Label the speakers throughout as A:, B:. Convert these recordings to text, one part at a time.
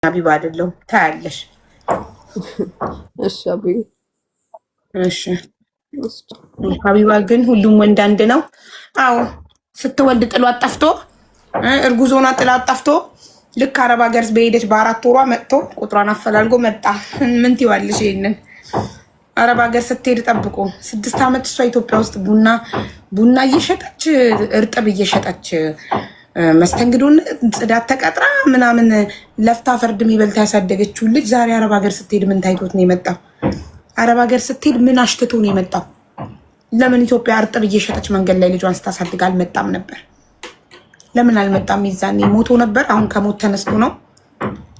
A: ሀቢባ አይደለሁም ታያለሽ።
B: እሺ አብይ
A: እሺ ሀቢባ ግን ሁሉም ወንድ አንድ ነው። አዎ ስትወልድ ጥሏት ጠፍቶ እርጉዝ ሆና ጥላት ጠፍቶ ልክ አረብ ሀገር በሄደች በአራት ወሯ መጥቶ ቁጥሯን አፈላልጎ መጣ። ምን ትይዋለሽ? ይሄንን አረብ ሀገር ስትሄድ ጠብቆ 6 ዓመት እሷ ኢትዮጵያ ውስጥ ቡና እየሸጠች እርጥብ እየሸጠች መስተንግዶን ጽዳት ተቀጥራ ምናምን ለፍታ ፈርድ የሚበልታ ያሳደገችውን ልጅ ዛሬ አረብ ሀገር ስትሄድ ምን ታይቶት ነው የመጣው? አረብ ሀገር ስትሄድ ምን አሽትቶ ነው የመጣው? ለምን ኢትዮጵያ እርጥብ እየሸጠች መንገድ ላይ ልጇን ስታሳድግ አልመጣም ነበር? ለምን አልመጣም? ይዛኔ ሞቶ ነበር። አሁን ከሞት ተነስቶ ነው።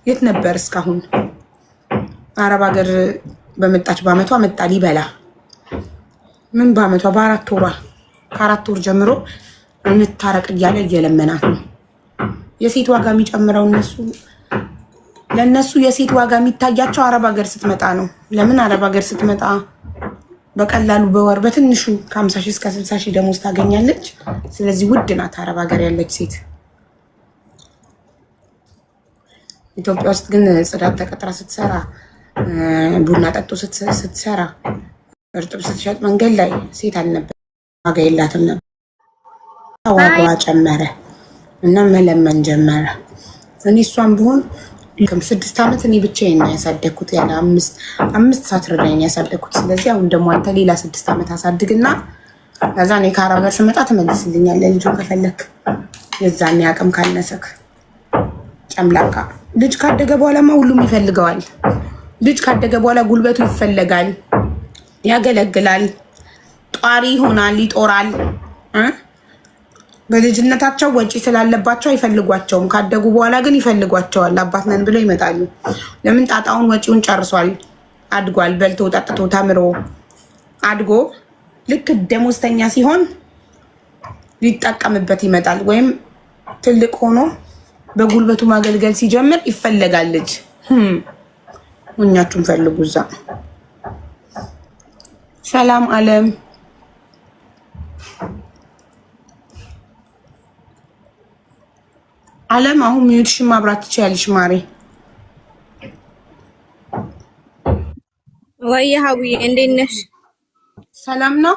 A: የት ነበር እስካሁን? አረብ ሀገር በመጣች በአመቷ መጣ ሊበላ። ምን በአመቷ? በአራት ወሯ ከአራት ወር ጀምሮ እንታረቅ እያለ እየለመናት ነው። የሴት ዋጋ የሚጨምረው ለእነሱ የሴት ዋጋ የሚታያቸው አረብ ሀገር ስትመጣ ነው። ለምን አረብ ሀገር ስትመጣ በቀላሉ በወር በትንሹ ከ50 ሺህ እስከ 60 ሺህ ደሞዝ ታገኛለች። ስለዚህ ውድ ናት አረብ ሀገር ያለች ሴት። ኢትዮጵያ ውስጥ ግን ጽዳት ተቀጥራ ስትሰራ፣ ቡና ጠጡ ስትሰራ፣ እርጥብ ስትሸጥ መንገድ ላይ ሴት አልነበር፣ ዋጋ የላትም ነበር። ዋጋዋ ጨመረ እና መለመን ጀመረ። እኔ እሷን ብሆን 6 ዓመት እኔ ብቻዬን ነው ያሳደግኩት። ያለ አምስት ሳትረዳኝ ያሳደግኩት። ስለዚህ አሁን ደግሞ አንተ ሌላ 6 ዓመት አሳድግና ከዛ እኔ ከአረብ ሀገር ስመጣ ትመልስልኛለህ ልጁን ከፈለክ። የዛኔ አቅም ካነሰክ ጨምላቃ። ልጅ ካደገ በኋላማ ሁሉም ይፈልገዋል። ልጅ ካደገ በኋላ ጉልበቱ ይፈለጋል፣ ያገለግላል፣ ጧሪ ይሆናል፣ ይጦራል። በልጅነታቸው ወጪ ስላለባቸው አይፈልጓቸውም። ካደጉ በኋላ ግን ይፈልጓቸዋል። አባት ነን ብለው ይመጣሉ። ለምን? ጣጣውን ወጪውን ጨርሷል፣ አድጓል፣ በልቶ ጠጥቶ ተምሮ አድጎ ልክ ደሞዝተኛ ሲሆን ሊጠቀምበት ይመጣል። ወይም ትልቅ ሆኖ በጉልበቱ ማገልገል ሲጀምር ይፈለጋል ልጅ። እኛችሁም ፈልጉ እዛ። ሰላም አለም አለም። አሁን ሚዩትሽን ማብራት ትችያለሽ ማሬ።
C: ወይ ሀዊ እንዴት ነሽ?
A: ሰላም ነው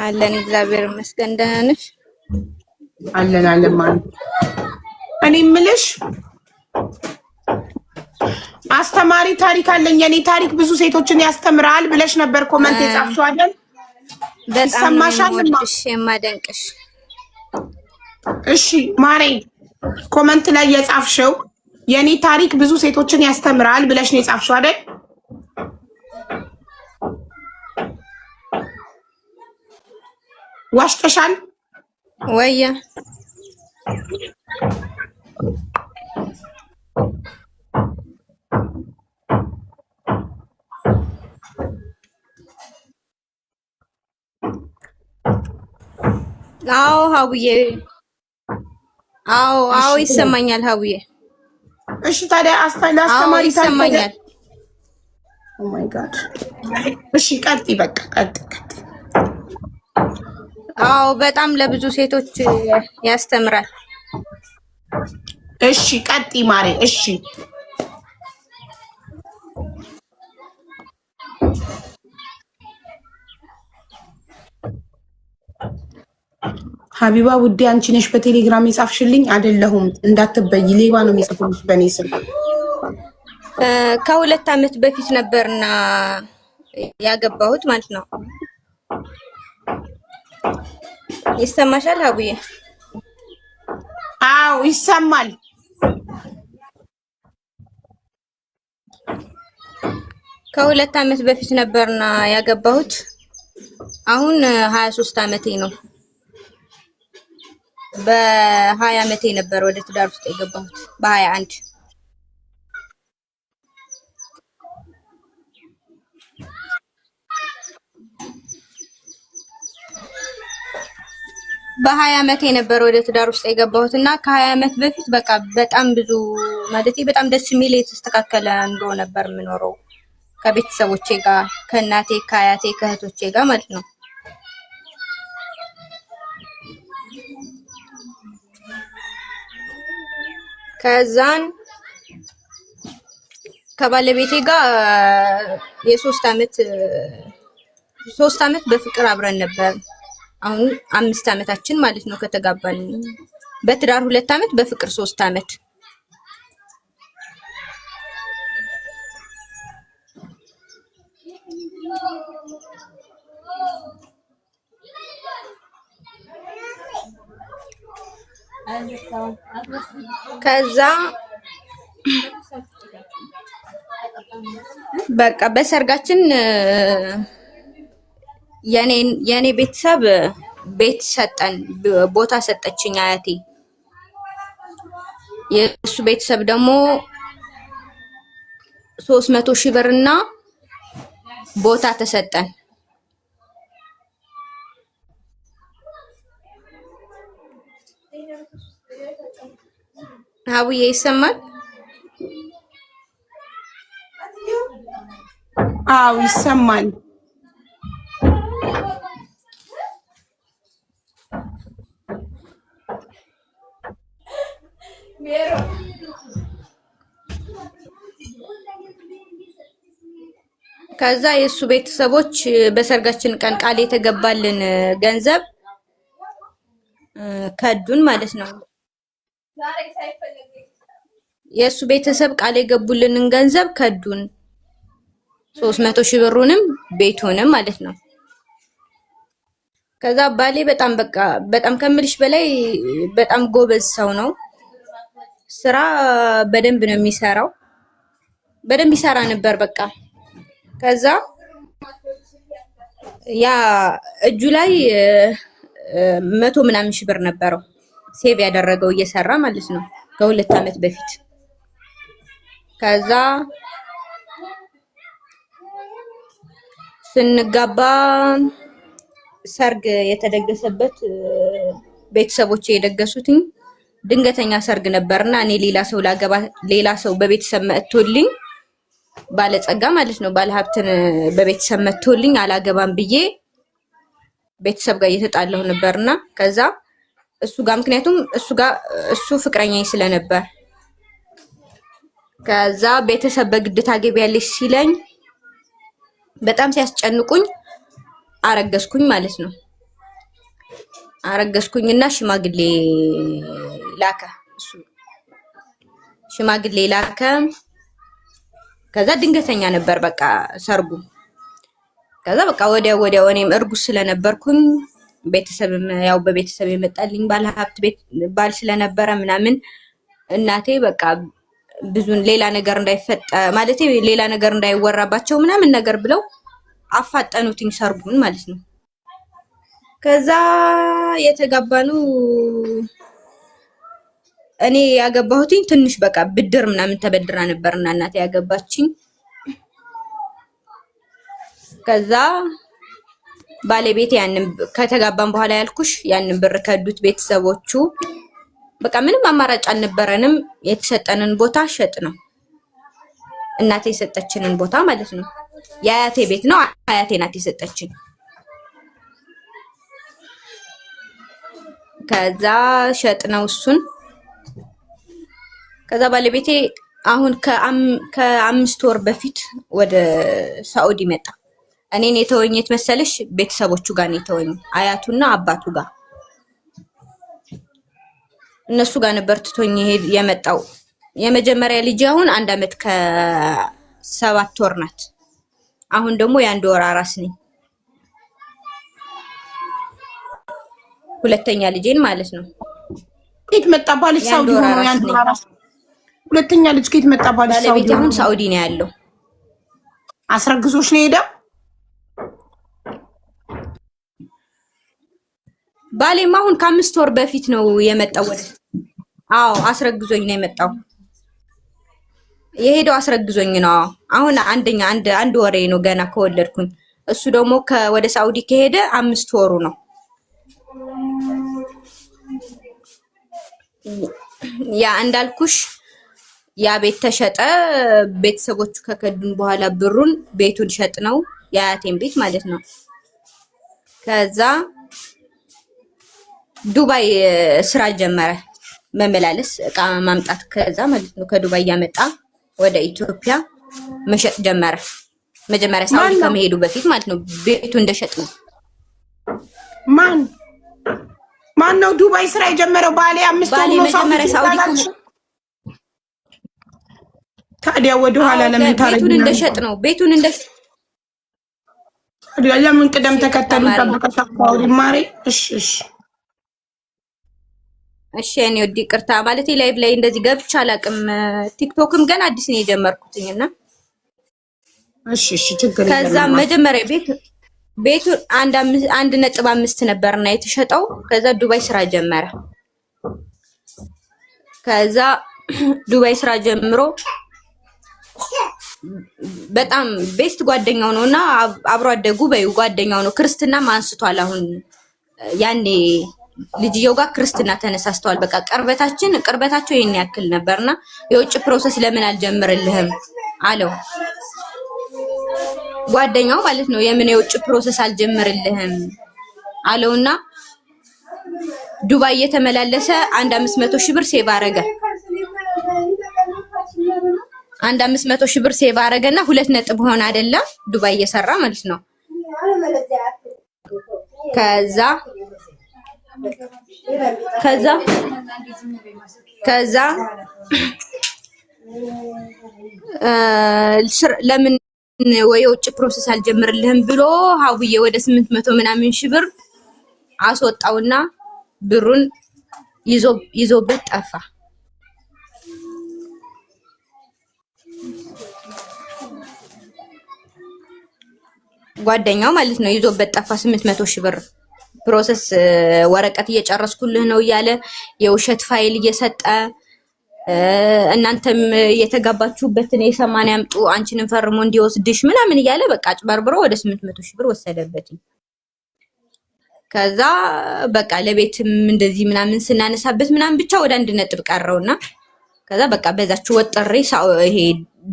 C: አለን፣ እግዚአብሔር ይመስገን። ደህና ነሽ?
A: አለን አለን ማለት እኔ የምልሽ አስተማሪ ታሪክ አለኝ። የኔ ታሪክ ብዙ ሴቶችን ያስተምራል ብለሽ ነበር ኮመንት የጻፍሽው አይደል?
C: በጣም ወድሽ የማደንቅሽ።
A: እሺ ማሬ፣ ኮመንት ላይ የጻፍሽው የኔ ታሪክ ብዙ ሴቶችን ያስተምራል ብለሽ ነው የጻፍሽው አይደል? ዋሽተሻል
C: ወይ? አዎ ሀውዬ፣ አዎ ይሰማኛል ሀውዬ።
A: እሺ ታዲያ አስተማሪ
C: ይሰማኛል።
A: ኦ ማይ ጋድ። እሺ ቀጥይ፣ በቃ ቀጥይ።
C: አዎ በጣም ለብዙ ሴቶች ያስተምራል።
A: እሺ ቀጥይ ማሬ። እሺ ሀቢባ ውዴ፣ አንቺ ነሽ በቴሌግራም የጻፍሽልኝ? አይደለሁም እንዳትበይ፣ ሌባ ነው የሚጽፍልሽ በእኔ ስም።
C: ከ2 ዓመት በፊት ነበርና ያገባሁት ማለት ነው። ይሰማሻል ሀቡዬ?
A: አዎ ይሰማል።
C: ከ2 ዓመት በፊት ነበርና ያገባሁት። አሁን 23 ዓመቴ ነው። በ20 ዓመቴ ነበር ወደ ትዳር ውስጥ የገባሁት፣ በ21 ዓመቴ ነበር ወደ ትዳር ውስጥ የገባሁት እና ከ20 ዓመት በፊት በቃ በጣም ብዙ ማለቴ በጣም ደስ የሚል የተስተካከለ ኑሮ ነበር የምኖረው ከቤተሰቦቼ ጋር፣ ከእናቴ፣ ከአያቴ፣ ከእህቶቼ ጋር ማለት ነው። ከዛን ከባለቤቴ ጋር ሶስት አመት በፍቅር አብረን ነበር። አሁን 5 አመታችን ማለት ነው ከተጋባን። በትዳር 2 አመት በፍቅር 3 አመት። ከዛ በቃ በሰርጋችን የኔ ቤተሰብ ቤት ሰጠን፣ ቦታ ሰጠችኝ አያቴ። የእሱ ቤተሰብ ደግሞ 300,000 ብርና ቦታ ተሰጠን። አቡዬ ይሰማል?
A: አዎ ይሰማል።
C: ከዛ የእሱ ቤተሰቦች በሰርጋችን ቀን ቃል የተገባልን ገንዘብ ከዱን ማለት ነው። የእሱ ቤተሰብ ቃል የገቡልንን ገንዘብ ከዱን፣ 300,000 ብሩንም ቤቱንም ማለት ነው። ከዛ ባሌ በጣም ከምልሽ በላይ በጣም ጎበዝ ሰው ነው። ስራ በደንብ ነው የሚሰራው። በደንብ ይሰራ ነበር በቃ። ከዛ ያ እጁ ላይ 100 ምናምን ሺህ ብር ነበረው ሴቭ ያደረገው እየሰራ ማለት ነው ከ2 አመት በፊት። ከዛ ስንጋባ ሰርግ የተደገሰበት ቤተሰቦች የደገሱትኝ ድንገተኛ ሰርግ ነበርና እኔ ሌላ ሰው በቤተሰብ መጥቶልኝ ባለጸጋ ማለት ነው ባለሀብትን በቤተሰብ መጥቶልኝ አላገባም ብዬ ቤተሰብ ጋር እየተጣላሁ ነበርና ከዛ እሱ ጋር ምክንያቱም እሱ ፍቅረኛዬ ስለነበር ከዛ ቤተሰብ በግድ ታገቢያለሽ ሲለኝ በጣም ሲያስጨንቁኝ አረገዝኩኝ ማለት ነው። አረገዝኩኝና ሽማግሌ ላከ እሱ ሽማግሌ ላከ። ከዛ ድንገተኛ ነበር በቃ ሰርጉ። ከዛ በቃ ወዲያው እኔም እርጉዝ ስለነበርኩኝ ቤተሰብም ያው በቤተሰብ የመጣልኝ ባለሀብት ባል ስለነበረ ምናምን እናቴ በቃ ብዙን ሌላ ነገር እንዳይፈጠር ማለት ሌላ ነገር እንዳይወራባቸው ምናምን ነገር ብለው አፋጠኑትኝ ሰርጉን ማለት ነው። ከዛ የተጋባኑ እኔ ያገባሁትኝ ትንሽ በቃ ብድር ምናምን ተበድራ ነበርና እናቴ ያገባችኝ። ከዛ ባለቤቴ ያንን ከተጋባን በኋላ ያልኩሽ ያንን ብር ከዱት ቤተሰቦቹ። በቃ ምንም አማራጭ አልነበረንም። የተሰጠንን ቦታ ሸጥ ነው እናቴ የሰጠችንን ቦታ ማለት ነው። የአያቴ ቤት ነው፣ አያቴ ናት የሰጠችን። ከዛ ሸጥ ነው እሱን። ከዛ ባለቤቴ አሁን ከ5 ወር በፊት ወደ ሳኡዲ መጣ። እኔን የተወኝ የት መሰለሽ? ቤተሰቦቹ ጋር ነው የተወኝ፣ አያቱና አባቱ ጋር። እነሱ ጋር ነበር ትቶኝ የመጣው። የመጀመሪያ ልጅ አሁን 1 አመት ከ7 ወር ናት። አሁን ደግሞ የ1 ወር አራስ ነኝ። ሁለተኛ ልጄን ማለት ነው።
A: ከየት መጣ ባልሽ? ሳኡዲ ሆኖ የ1 ወር አራስ። ሁለተኛ ልጅ ከየት መጣ ባልሽ?
C: ባለቤቴ አሁን ሳኡዲ ነው ያለው።
A: አስረግዞሽ ነው ሄደው?
C: ባሌም አሁን ከ5 ወር በፊት ነው የመጣው። አዎ አስረግዞኝ ነው የመጣው። የሄደው አስረግዞኝ ነው። አሁን አንድ ወሬ ነው ገና ከወለድኩኝ። እሱ ደግሞ ወደ ሳኡዲ ከሄደ 5 ወሩ ነው። ያ እንዳልኩሽ ያ ቤት ተሸጠ። ቤተሰቦቹ ከከዱን በኋላ ብሩን ቤቱን ሸጥ ነው የአያቴን ቤት ማለት ነው። ከዛ ዱባይ ስራ ጀመረ መመላለስ እቃ ማምጣት ከዛ ማለት ነው ከዱባይ ያመጣ ወደ ኢትዮጵያ መሸጥ ጀመረ። መጀመሪያ ሳውዲ ከመሄዱ በፊት ማለት ነው ቤቱ እንደሸጥ ነው።
A: ማን ነው ዱባይ ስራ የጀመረው? ባሌ 5 ወር ነው ሳውዲ። ታዲያ ወደ ኋላ ለምን ታረጊ?
C: ቤቱን እንደሸጥ ነው ቤቱን እንደሸጥ
A: ታዲያ ለምን ቅደም ተከተሉን ጠብቀሽ አውሪ ማሪ።
C: እሺ እኔ ወዲ ቅርታ ማለት ላይቭ ላይ እንደዚህ ገብቻ አላቅም። ቲክቶክም ገና አዲስ ነው የጀመርኩትኝና
A: እሺ ችግር የለም።
C: ከዛ መጀመሪያ ቤቱ 1.5 ነበርና የተሸጠው። ከዛ ዱባይ ስራ ጀመረ። ከዛ ዱባይ ስራ ጀምሮ በጣም ቤስት ጓደኛው ነውና አብሮ አደጉ በዩ ጓደኛው ነው። ክርስትናም አንስቷል። አሁን ያኔ ልጅየው ጋር ክርስትና ተነሳስተዋል። በቃ ቅርበታቸው ይሄን ያክል ነበርና የውጭ ፕሮሰስ ለምን አልጀምርልህም አለው ጓደኛው ማለት ነው። የምን የውጭ ፕሮሰስ አልጀምርልህም አለውና ዱባይ እየተመላለሰ 500 ሺህ ብር ሴቭ አረገ። 500 ሺህ ብር ሴቭ አረገና 2 ነጥብ ሆነ አይደለ ዱባይ እየሰራ ማለት ነው። ከዛ ለምን ወይ የውጭ ፕሮሰስ አልጀምርልህም ብሎ ሀውዬ ወደ 800 ምናምን ሺህ ብር አስወጣውና ብሩን ይዞበት ጠፋ። ጓደኛው ማለት ነው ይዞበት ጠፋ 800 ሺህ ብር። ፕሮሰስ ወረቀት እየጨረስኩልህ ነው እያለ የውሸት ፋይል እየሰጠ እናንተም የተጋባችሁበትን የሰማንያ አምጡ አንቺንም ፈርሞ እንዲወስድሽ ምናምን እያለ በቃ አጭበርብሮ ወደ 800 ሺህ ብር ወሰደበት። ከዛ በቃ ለቤትም እንደዚህ ምናምን ስናነሳበት ምናምን ብቻ ወደ 1 ነጥብ ቀረውና ከዛ በቃ በዛች ወጥሬ ይሄ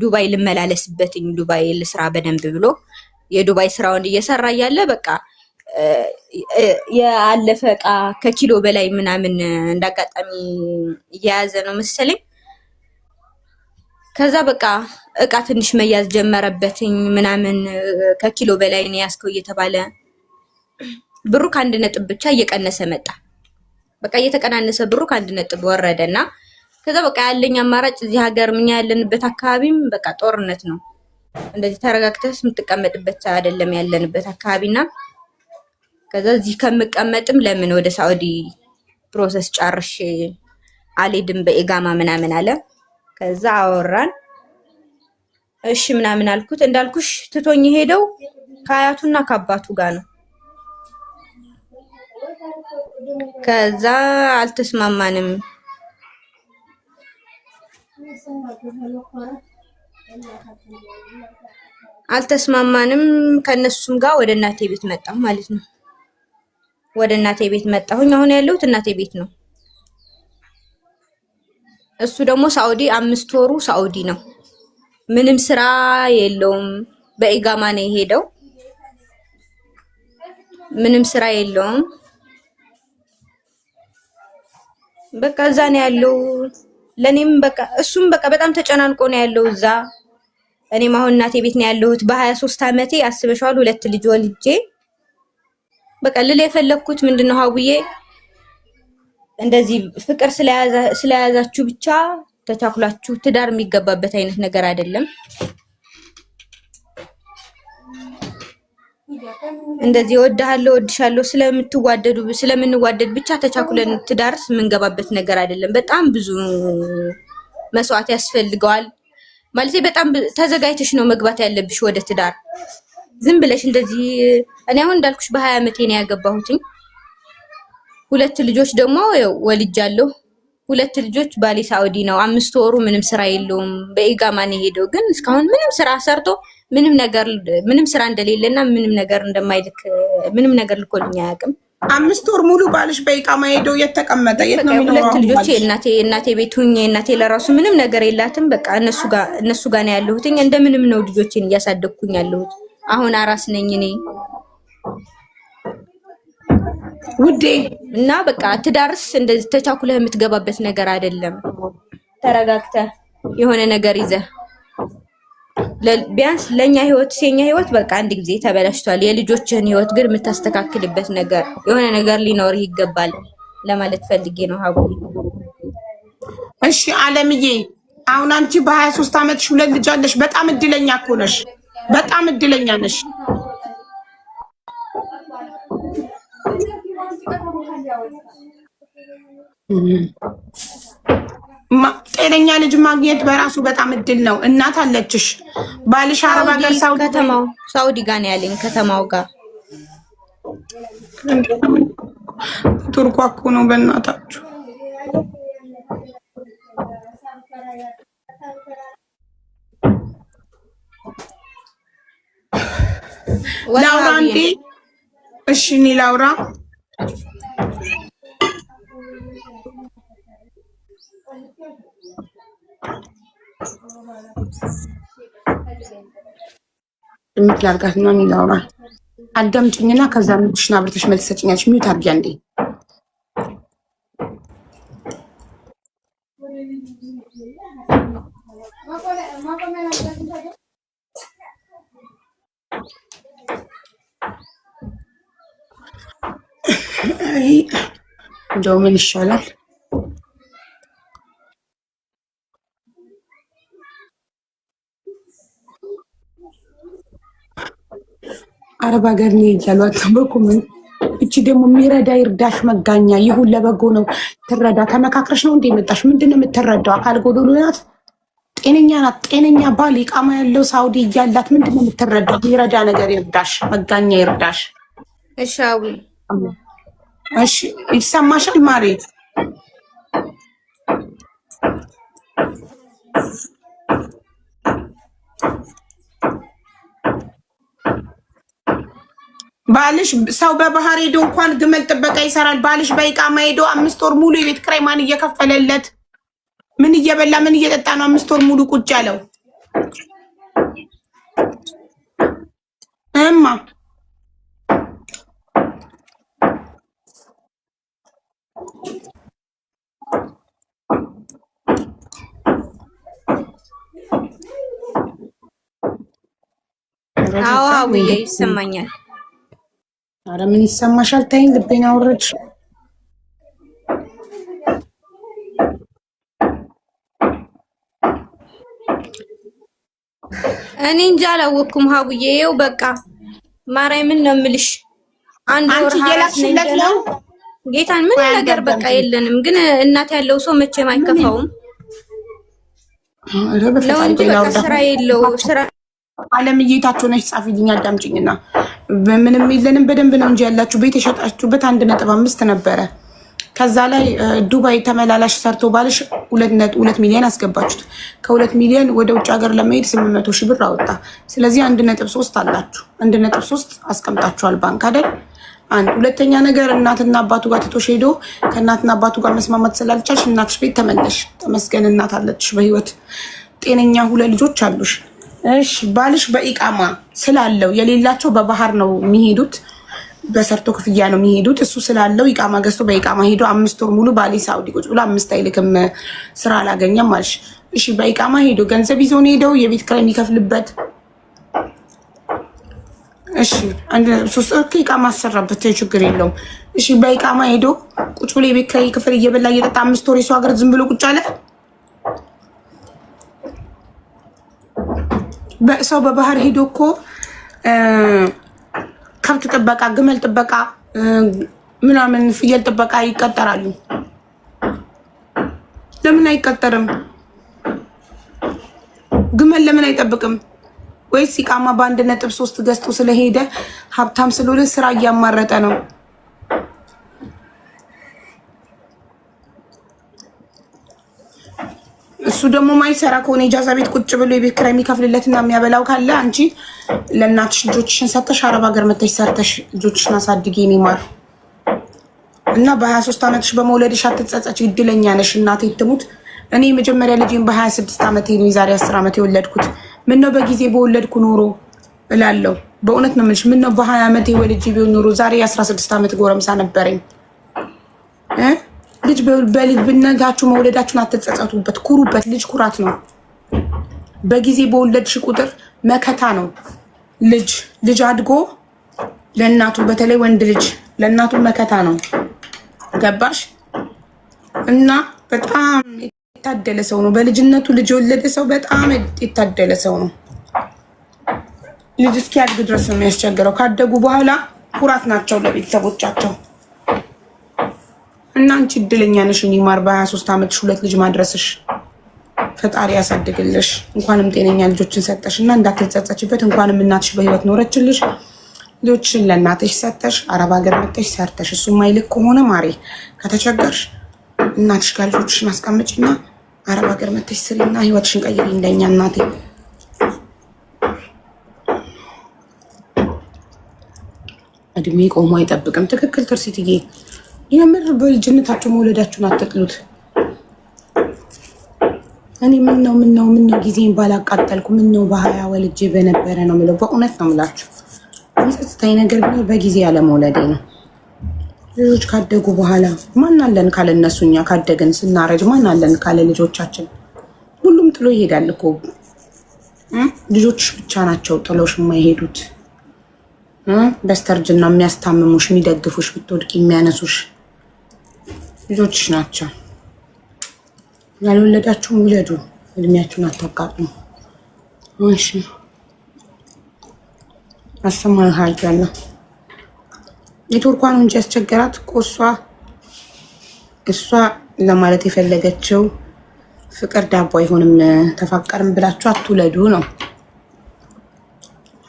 C: ዱባይ ልመላለስበትኝ ዱባይ ልስራ በደንብ ብሎ የዱባይ ስራውን እየሰራ እያለ በቃ ያለፈ እቃ ከኪሎ በላይ ምናምን እንዳጋጣሚ እየያዘ ነው መሰለኝ። ከዛ በቃ እቃ ትንሽ መያዝ ጀመረበትኝ ምናምን ከኪሎ በላይ ነው ያስከው እየተባለ ብሩ ከ1 ነጥብ ብቻ እየቀነሰ መጣ። በቃ እየተቀናነሰ ብሩ ከ1 ነጥብ ወረደና ከዛ በቃ ያለኝ አማራጭ እዚህ ሀገር ምን ያለንበት አካባቢም በቃ ጦርነት ነው። እንደዚህ ተረጋግተስ የምትቀመጥበት አይደለም ያለንበት አካባቢና ከዛ እዚህ ከምቀመጥም ለምን ወደ ሳውዲ ፕሮሰስ ጨርሼ አልሄድም በኢጋማ ምናምን አለ። ከዛ አወራን። እሺ ምናምን አልኩት። እንዳልኩሽ ትቶኝ ሄደው ከአያቱና ከአባቱ ጋር ነው። ከዛ አልተስማማንም። ከነሱም ጋር ወደ እናቴ ቤት መጣሁ ማለት ነው። ወደ እናቴ ቤት መጣሁኝ። አሁን ያለሁት እናቴ ቤት ነው። እሱ ደግሞ ሳውዲ 5 ወሩ ሳውዲ ነው። ምንም ስራ የለውም። በኢጋማ ነው የሄደው። ምንም ስራ የለውም። በቃ እዛ ነው ያለው። ለኔም በቃ እሱም በቃ በጣም ተጨናንቆ ነው ያለው እዛ። እኔም አሁን እናቴ ቤት ነው ያለሁት። በ23 ዓመቴ አስበሻል 2 ልጅ ወልጄ በቃ ልል የፈለኩት ምንድነው ሀውዬ እንደዚህ ፍቅር ስለያዛችሁ ብቻ ተቻኩላችሁ ትዳር የሚገባበት አይነት ነገር አይደለም። እንደዚህ ወድሻለሁ ስለምንዋደድ ብቻ ተቻኩለን ትዳርስ የምንገባበት ነገር አይደለም። በጣም ብዙ መስዋዕት ያስፈልገዋል። ማለት በጣም ተዘጋጅተሽ ነው መግባት ያለብሽ ወደ ትዳር። ዝም ብለሽ እንደዚህ እኔ አሁን እንዳልኩሽ በ20 ዓመቴ ነው ያገባሁትኝ። 2 ልጆች ደግሞ ወልጃለሁ። 2 ልጆች ባሌ ሳውዲ ነው። 5 ወሩ ምንም ስራ የለውም። በኢጋማ ነው ሄደው። ግን እስካሁን ምንም ስራ ሰርቶ ምንም ስራ እንደሌለና ምንም ነገር እንደማይልክ ምንም ነገር ልኮልኝ አያውቅም።
A: 5 ወር ሙሉ ባልሽ በኢቃማ ሄደው የተቀመጠ የት ነው የሚኖረው?
C: 2 ልጆች እናቴ ቤት ሁኜ እናቴ ለራሱ ምንም ነገር የላትም። በቃ እነሱ ጋር ነው ያለሁት። እንደምንም ነው ልጆቼን እያሳደግኩኝ ያለሁት። አሁን አራስ ነኝ እኔ።
A: ውዴ
C: እና በቃ ትዳርስ እንደዚህ ተቻኩለህ የምትገባበት ነገር አይደለም። ተረጋግተህ የሆነ ነገር ይዘህ ቢያንስ ለኛ ህይወት የኛ ህይወት በቃ አንድ ጊዜ ተበላሽቷል። የልጆችህን ህይወት ግን የምታስተካክልበት ነገር የሆነ ነገር ሊኖር ይገባል ለማለት ፈልጌ ነው ሀቡዬ።
A: እሺ አለምዬ፣ አሁን አንቺ በ23 ዓመትሽ 2 ልጅ አለሽ። በጣም እድለኛ እኮ ነሽ። በጣም እድለኛ ነሽ። ጤነኛ ልጅ ማግኘት በራሱ በጣም እድል ነው። እናት አለችሽ፣ ባልሽ አረብ ሀገር
C: ሳውዲ ጋር ነው ያለኝ፣ ከተማው ጋር
A: ቱርኳ እኮ ነው በእናታችሁ። ላውራ እንዴ? እሺ እኔ ላውራ። የምትላርጋት ነው። እኔ ላውራ። አዳምጪኝና ከዛ ምትሽና አብረተሽ መልስ ሰጭኛለሽ። ሚዩት አድርጊ አንዴ። እንደው ምን ይሻላል? አረብ ሀገር ነው እያሏት በኮመንት። እቺ ደግሞ የሚረዳ ይርዳሽ መጋኛ ይሁን ለበጎ ነው። ትረዳ ተመካክረሽ ነው እንደ መጣሽ። ምንድነው የምትረዳው? አካል ጎዶሎ ናት? ጤነኛ ናት? ጤነኛ ባል ኢቃማ ያለው ሳውዲ እያላት ምንድነው የምትረዳው? የሚረዳ ነገር ይርዳሽ መጋኛ ይርዳሽ።
C: እሺ አዊ
A: እሺ ይሰማሻል ማሬ? ባልሽ ሰው በባህር ሄዶ እንኳን ግመል ጥበቃ ይሰራል። ባልሽ በኢቃማ ሄዶ 5 ወር ሙሉ የቤት ኪራይ ማን እየከፈለለት ምን እየበላ ምን እየጠጣ ነው 5 ወር ሙሉ ቁጭ ያለው? እማ
C: አዎ ይሰማኛል።
A: ኧረ ምን ይሰማሻል? ታይኝ ልቤን አወረድሽ።
C: እኔ እንጃ አላወኩም ሀቡዬ። ይኸው በቃ ማርያምን ነው የምልሽ። አንድ ወር
A: እየላክሽለት ነው
C: ጌታን ምን ነገር በቃ የለንም። ግን እናት ያለው ሰው መቼም አይከፋውም ነው እንጂ በቃ ስራ የለው ስራ
A: አለምዬታቸው ነሽ። ጻፊልኝ አዳምጪኝና ምንም የለንም በደንብ ነው እንጂ ያላችሁ ቤት የሸጣችሁበት 1.5 ነበረ። ከዛ ላይ ዱባይ ተመላላሽ ሰርቶ ባልሽ 2 ሚሊዮን አስገባችሁት። ከ2 ሚሊዮን ወደ ውጭ ሀገር ለመሄድ 800 ሺህ ብር አወጣ። ስለዚህ 1.3 አላችሁ። 1.3 አስቀምጣችኋል ባንክ አይደል? አንድ ሁለተኛ ነገር እናትና አባቱ ጋር ትቶሽ ሄዶ ከእናትና አባቱ ጋር መስማማት ስላልቻልሽ እናትሽ ቤት ተመለሽ። ተመስገን እናት አለችሽ በህይወት ጤነኛ 2 ልጆች አሉሽ። እሺ ባልሽ በኢቃማ ስላለው የሌላቸው በባህር ነው የሚሄዱት፣ በሰርቶ ክፍያ ነው የሚሄዱት። እሱ ስላለው ኢቃማ ገዝቶ በኢቃማ ሄዶ 5 ወር ሙሉ ባሌ ሳውዲ ቁጭ ብሎ 5 አይልክም ስራ አላገኘም አልሽ። እሺ በኢቃማ ሄዶ ገንዘብ ይዞ ነው ሄደው የቤት ኪራይ የሚከፍልበት። እሺ አንድ 3 ኢቃማ አሰራበት ችግር የለውም። እሺ በኢቃማ ሄዶ ቁጭ ብሎ የቤት ኪራይ ክፍል እየበላ እየጠጣ 5 ወር የሰው ሀገር ዝም ብሎ ቁጭ አለ። ሰው በባህር ሄዶ እኮ ከብት ጥበቃ፣ ግመል ጥበቃ ምናምን ፍየል ጥበቃ ይቀጠራሉ። ለምን አይቀጠርም? ግመል ለምን አይጠብቅም? ወይስ ኢቃማ በ1.3 ገዝቶ ስለሄደ ሀብታም ስለሆነ ስራ እያማረጠ ነው? እሱ ደግሞ ማይሰራ ከሆነ ኢጃዛ ቤት ቁጭ ብሎ የቤት ኪራይ የሚከፍልለትና የሚያበላው ካለ አንቺ ለእናትሽ ልጆችሽን ሰተሽ አረብ ሀገር መተሽ ሰርተሽ ልጆችሽን አሳድጊ። እኔ ማር እና በ23 ዓመትሽ በመውለድሽ አትጸጸች። እድለኛ ነሽ። እናቴ ትሙት እኔ መጀመሪያ ልጄን በ26 ዓመቴ ነው የዛሬ 10 ዓመት የወለድኩት። ምነው በጊዜ በወለድኩ ኖሮ እላለሁ። በእውነት ነው የምልሽ። ምን ነው በ20 ዓመቴ ወልጄ ቢሆን ኖሮ ዛሬ 16 ዓመት ጎረምሳ ነበረኝ። ልጅ በልጅ ብነጋችሁ መውለዳችሁን አትጸጸቱበት፣ ኩሩበት። ልጅ ኩራት ነው። በጊዜ በወለድሽ ቁጥር መከታ ነው። ልጅ አድጎ ለእናቱ በተለይ ወንድ ልጅ ለእናቱ መከታ ነው። ገባሽ? እና በጣም የታደለ ሰው ነው። በልጅነቱ ልጅ የወለደ ሰው በጣም የታደለ ሰው ነው። ልጅ እስኪያድግ ድረስ ነው የሚያስቸግረው። ካደጉ በኋላ ኩራት ናቸው ለቤተሰቦቻቸው። እና አንቺ እድለኛ ነሽ ኒማር በ23 ዓመትሽ 2 ልጅ ማድረስሽ። ፈጣሪ ያሳድግልሽ። እንኳንም ጤነኛ ልጆችን ሰጠሽ እና እንዳትጸጸችበት። እንኳንም እናትሽ በህይወት ኖረችልሽ። ልጆችን ለእናትሽ ሰጠሽ። አረብ ሀገር መጥተሽ ሰርተሽ እሱ ማይልክ ከሆነ ማሬ ከተቸገርሽ እናትሽ ጋር ልጆችሽን አስቀምጪና አረብ ሀገር መጥተሽ ስሪና ህይወትሽን ቀይሪ እንደኛ እናቴ። እድሜ ቆሞ አይጠብቅም። ትክክል ትርሲትዬ። የምር በልጅነታቸው መውለዳችሁን አትጥሉት። እኔ ምን ነው ጊዜን ባላቃጠልኩ ነው በ20 ወልጄ በነበረ ነው የምለው። በእውነት ነው የምላችሁ። የሚጸጽተኝ ነገር ቢኖር በጊዜ ያለመውለዴ ነው። ልጆች ካደጉ በኋላ ማን አለን ካለ እነሱ፣ እኛ ካደግን ስናረጅ ማን አለን ካለ ልጆቻችን። ሁሉም ጥሎ ይሄዳል እኮ። ልጆችሽ ብቻ ናቸው ጥሎሽ የማይሄዱት። በስተርጅና የሚያስታምሙሽ፣ የሚደግፉሽ፣ ብትወድቂ የሚያነሱሽ ልጆችሽ ናቸው። ያልወለዳችሁም ውለዱ። እድሜያችሁን አታቃጥሉ። እሺ አሰማሃለሁ። የቱርኳን እንጂ ያስቸገራት ቆሷ እሷ ለማለት የፈለገችው ፍቅር ዳቦ አይሆንም ተፋቀርም ብላችሁ አትውለዱ ነው።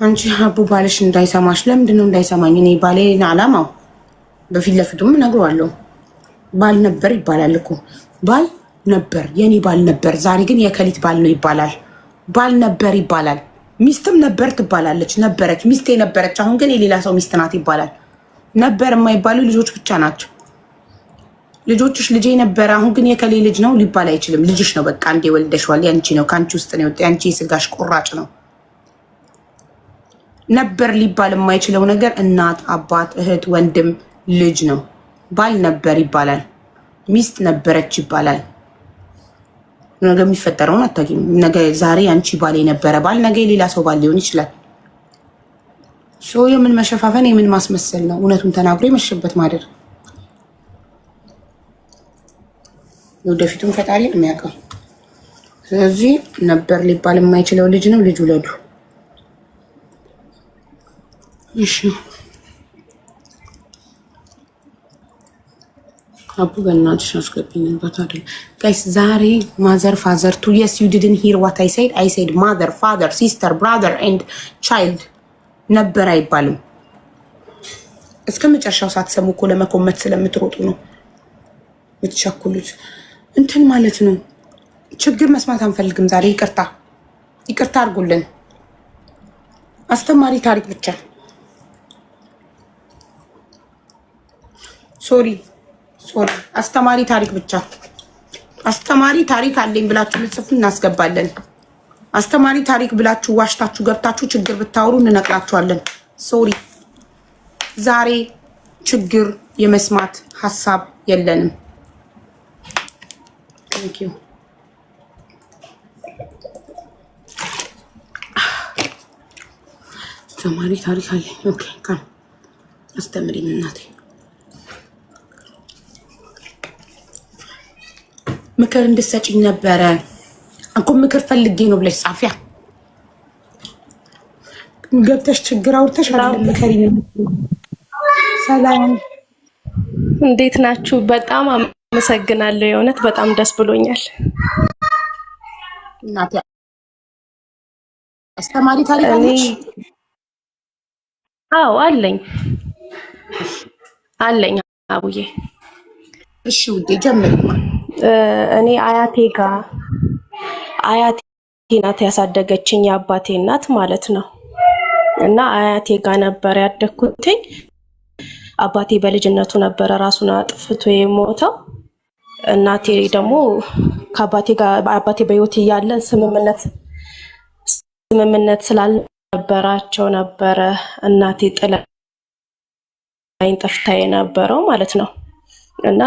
A: አንቺ አቡ ባልሽ እንዳይሰማሽ። ለምንድን ነው እንዳይሰማኝ? እኔ ባሌን አላማው በፊት ለፊቱም እነግረዋለሁ። ባል ነበር ይባላል እኮ። ባል ነበር፣ የኔ ባል ነበር። ዛሬ ግን የከሊት ባል ነው ይባላል። ባል ነበር ይባላል። ሚስትም ነበር ትባላለች። ነበረች፣ ሚስቴ ነበረች። አሁን ግን የሌላ ሰው ሚስት ናት ይባላል። ነበር የማይባሉ ልጆች ብቻ ናቸው። ልጆችሽ ልጄ ነበረ አሁን ግን የከሌ ልጅ ነው ሊባል አይችልም። ልጅሽ ነው በቃ። አንዴ ወልደሽዋል። ያንቺ ነው፣ ከአንቺ ውስጥ ነው የወጣው። ያንቺ የስጋሽ ቁራጭ ነው። ነበር ሊባል የማይችለው ነገር እናት፣ አባት፣ እህት፣ ወንድም፣ ልጅ ነው። ባል ነበር ይባላል። ሚስት ነበረች ይባላል። ነገ የሚፈጠረውን አታውቂም። ነገ ዛሬ አንቺ ባል የነበረ ባል ነገ የሌላ ሰው ባል ሊሆን ይችላል። የምን መሸፋፈን የምን ማስመሰል ነው? እውነቱን ተናግሮ የመሸበት ማደር። ወደፊቱም ፈጣሪ ነው የሚያውቀው። ስለዚህ ነበር ሊባል የማይችለው ልጅ ነው። ልጅ ውለዱ። እሺ አቡ በእናትሽ አስገቢኝ። አይደል ጋይስ፣ ዛሬ ማዘር ፋዘር ቱ የስ ዩ ዲድንት ሂር ዋት አይ ሴድ። አይ ሴድ ማዘር ፋዘር ሲስተር ብራዘር ኤንድ ቻይልድ ነበር አይባልም። እስከ መጨረሻው ሳትሰሙ እኮ ለመኮመት ስለምትሮጡ ነው የምትቸኩሉት። እንትን ማለት ነው። ችግር መስማት አንፈልግም ዛሬ። ይቅርታ አድርጉልን። አስተማሪ ታሪክ ብቻ። ሶሪ አስተማሪ ታሪክ ብቻ። አስተማሪ ታሪክ አለኝ ብላችሁ ልጽፉ እናስገባለን። አስተማሪ ታሪክ ብላችሁ ዋሽታችሁ ገብታችሁ ችግር ብታወሩ እንነቅላችኋለን። ሶሪ ዛሬ ችግር የመስማት ሀሳብ የለንም። ቴንክ ዩ። አስተማሪ ታሪክ አለኝ። ኦኬ ካም አስተምሪኝ እናቴ። ምክር እንድትሰጪኝ ነበረ እኮ። ምክር ፈልጌ ነው ብለሽ ጻፊያ። ገብተሽ ችግር አውርተሽ አይደለም ምከሪ። ሰላም
B: እንዴት ናችሁ? በጣም አመሰግናለሁ። የእውነት በጣም ደስ ብሎኛል።
A: እናቴ አስተማሪ ታሪክ አለሽ?
B: አዎ አለኝ አቡዬ።
A: እሺ ውዴ ጀምሪማ።
B: እኔ አያቴ ናት ያሳደገችኝ፣ የአባቴ እናት ማለት ነው። እና አያቴ ጋር ነበር ያደግኩትኝ። አባቴ በልጅነቱ ነበረ ራሱን አጥፍቶ የሞተው። እናቴ ደግሞ ከአባቴ ጋር በህይወት እያለ ስምምነት ስላልነበረ ነበራቸው ነበረ እናቴ ጥላኝ ጠፍታ የነበረው ማለት ነው እና